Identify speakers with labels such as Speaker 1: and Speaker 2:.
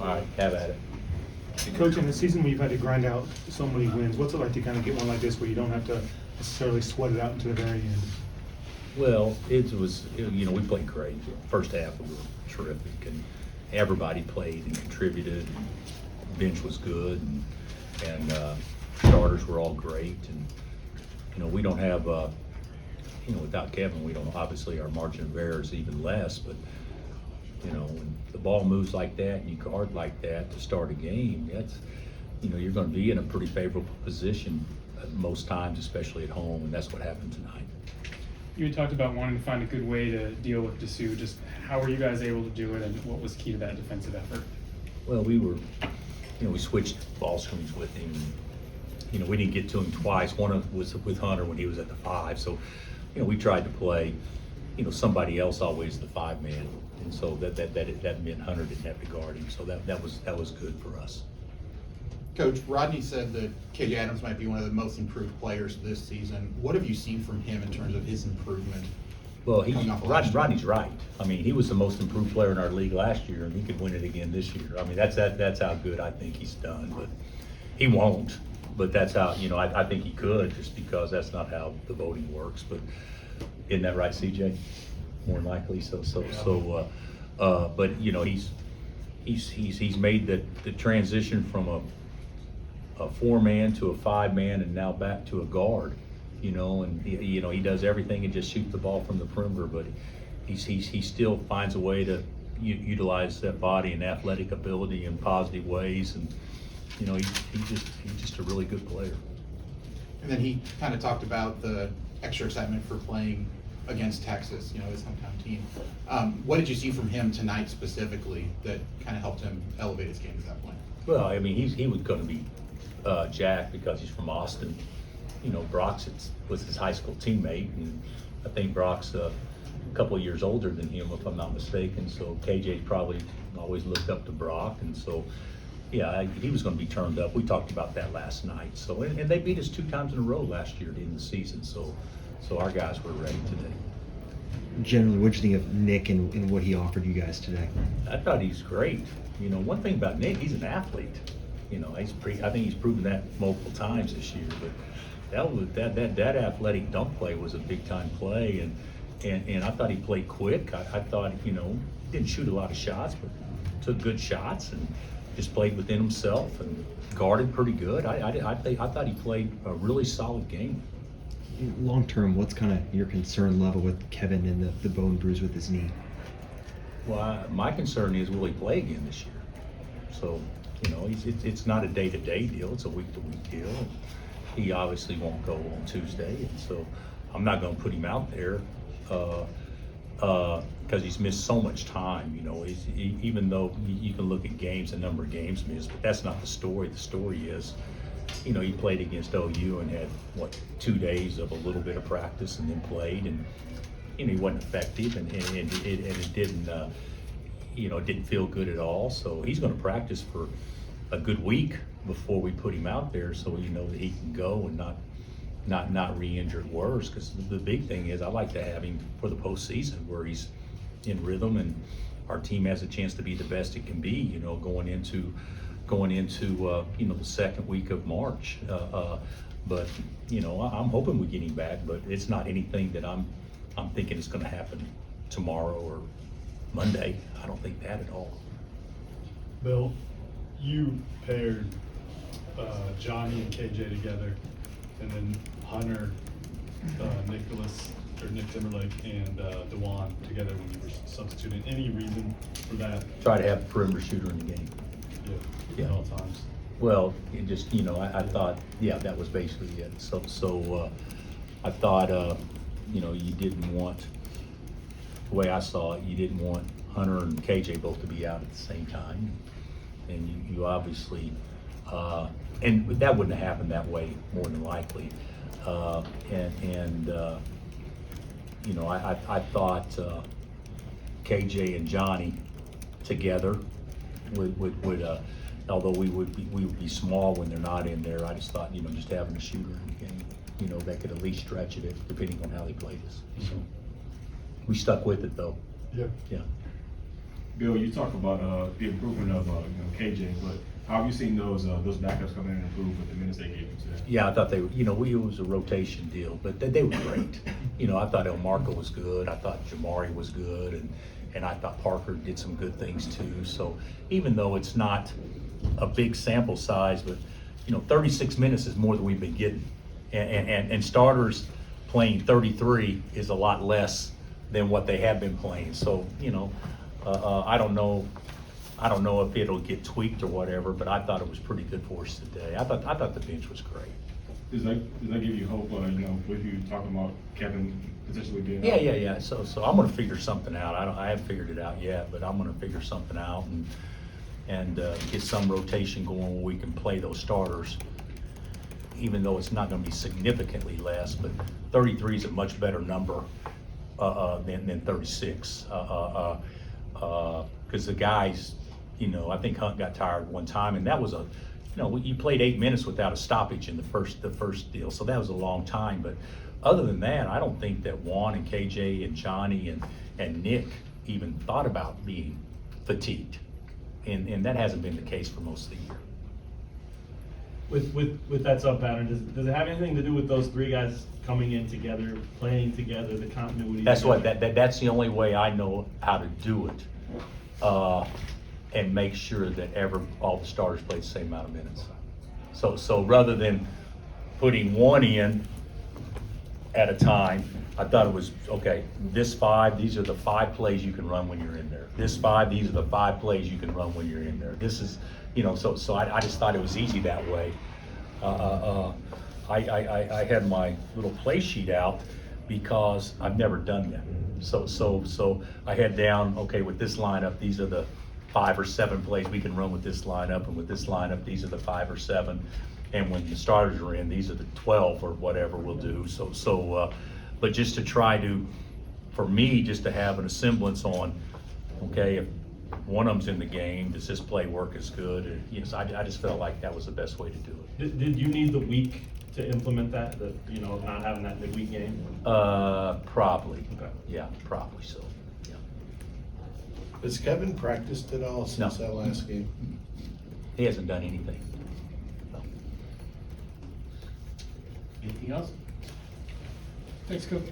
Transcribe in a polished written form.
Speaker 1: All right, have at it.
Speaker 2: Coach, in a season where you've had to grind out so many wins, what's it like to kind of get one like this where you don't have to necessarily sweat it out until the very end?
Speaker 1: Well, we played great. First half, we were terrific, and everybody played and contributed. Bench was good, and starters were all great. And, we don't have, without Kevin, we don't, obviously our margin of error is even less, but, when the ball moves like that and you guard like that to start a game, you're going to be in a pretty favorable position most times, especially at home, and that's what happened tonight.
Speaker 3: You had talked about wanting to find a good way to deal with Dessou. Just how were you guys able to do it, and what was key to that defensive effort?
Speaker 1: Well, we switched ball screens with him. We didn't get to him twice. One was with Hunter when he was at the 5. So, we tried to play, somebody else always the 5-man, and so that meant Hunter didn't have to guard him. So that was good for us.
Speaker 4: Coach, Rodney said that KJ Adams might be one of the most improved players this season. What have you seen from him in terms of his improvement?
Speaker 1: Well,
Speaker 4: Rodney's
Speaker 1: right. I mean, he was the most improved player in our league last year, and he could win it again this year. I mean, that's how good I think he's done. But he won't. But that's how I think he could, just because that's not how the voting works. But isn't that right, CJ? More than likely. But he's made the transition from a 4-man to a 5-man, and now back to a guard. And he does everything and just shoots the ball from the perimeter, but he still finds a way to utilize that body and athletic ability in positive ways, and he's just a really good player.
Speaker 4: And then he kind of talked about the extra excitement for playing against Texas, his hometown team. What did you see from him tonight specifically that kind of helped him elevate his game at that point?
Speaker 1: Well, I mean, he was going to be Jack because he's from Austin. Brock was his high school teammate, and I think Brock's a couple of years older than him, if I'm not mistaken. So KJ probably always looked up to Brock, and so he was going to be turned up. We talked about that last night. So and they beat us 2 times in a row last year in the season. So our guys were ready today.
Speaker 5: Generally, what do you think of Nick and what he offered you guys today?
Speaker 1: I thought he's great. One thing about Nick, he's an athlete. I think he's proven that multiple times this year. But that athletic dunk play was a big time play, and I thought he played quick. I thought he didn't shoot a lot of shots, but took good shots and just played within himself and guarded pretty good. I thought he played a really solid game.
Speaker 5: Long term, what's kind of your concern level with Kevin and the bone bruise with his knee?
Speaker 1: Well, my concern is, will he play again this year? So, it's not a day-to-day deal. It's a week-to-week deal. He obviously won't go on Tuesday, and so I'm not going to put him out there because he's missed so much time. Even though you can look at games, the number of games missed, but that's not the story. The story is, he played against OU and had 2 days of a little bit of practice, and then played, and he wasn't effective, and it didn't. It didn't feel good at all. So he's going to practice for a good week before we put him out there, so that he can go and not re-injured worse. Because the big thing is, I like to have him for the postseason where he's in rhythm and our team has a chance to be the best it can be. Going into the second week of March. But I'm hoping we get him back, but it's not anything that I'm thinking is going to happen tomorrow or Monday. I don't think that at all.
Speaker 6: Bill, you paired Johnny and KJ together, and then Hunter, Nick Timberlake, and DeJuan together when you were substituting. Any reason for that?
Speaker 1: Try to have a perimeter shooter in the game.
Speaker 6: Yeah. At all times.
Speaker 1: Well, it just, I thought, that was basically it. So I thought, you didn't want, the way I saw it, you didn't want Hunter and KJ both to be out at the same time. And you obviously, and that wouldn't have happened that way more than likely. I thought KJ and Johnny together would although we would be small when they're not in there. I just thought, just having a shooter in the game, that could at least stretch it depending on how they played us. So we stuck with it though.
Speaker 6: Yeah.
Speaker 1: Yeah.
Speaker 7: Bill, you talk about the improvement of KJ, but how have you seen those backups come in and improve with the minutes they gave you today?
Speaker 1: Yeah, I thought they were, it was a rotation deal, but they were great. I thought Elmarco was good, I thought Jamari was good, and I thought Parker did some good things too. So even though it's not a big sample size, but 36 minutes is more than we've been getting. And starters playing 33 is a lot less than what they have been playing. So, I don't know if it'll get tweaked or whatever, but I thought it was pretty good for us today. I thought the bench was great.
Speaker 7: Does that give you hope, with you talking about Kevin potentially being
Speaker 1: Yeah,
Speaker 7: out?
Speaker 1: yeah. So I'm gonna figure something out. I haven't figured it out yet, but I'm gonna figure something out and get some rotation going where we can play those starters, even though it's not gonna be significantly less, but 33 is a much better number than 36. Because the guys, I think Hunt got tired one time, and that was you played 8 minutes without a stoppage in the first deal, so that was a long time. But other than that, I don't think that Juan and KJ and Johnny and Nick even thought about being fatigued, and that hasn't been the case for most of the year.
Speaker 8: With that sub pattern, does it have anything to do with those three guys coming in together, playing together, the continuity?
Speaker 1: That's that's the only way I know how to do it, and make sure that all the starters play the same amount of minutes. So rather than putting one in at a time, I thought it was, okay, these are the 5 plays you can run when you're in there. These are the 5 plays you can run when you're in there. This is, so I just thought it was easy that way. I had my little play sheet out because I've never done that. So I had down, okay, with this lineup, these are the 5 or 7 plays we can run with this lineup, and with this lineup, these are the 5 or 7. And when the starters are in, these are the 12 or whatever we'll do. But just to try to, for me, just to have an semblance on, okay, if one of them's in the game, does this play work as good? And, I just felt like that was the best way to do it.
Speaker 8: Did you need the week to implement that, not having that midweek game?
Speaker 1: Probably.
Speaker 8: Okay.
Speaker 1: Yeah, probably so. Yeah.
Speaker 9: Has Kevin practiced at all since
Speaker 1: No.
Speaker 9: that last game?
Speaker 1: He hasn't done anything. No.
Speaker 3: Anything else? Thanks, Coach.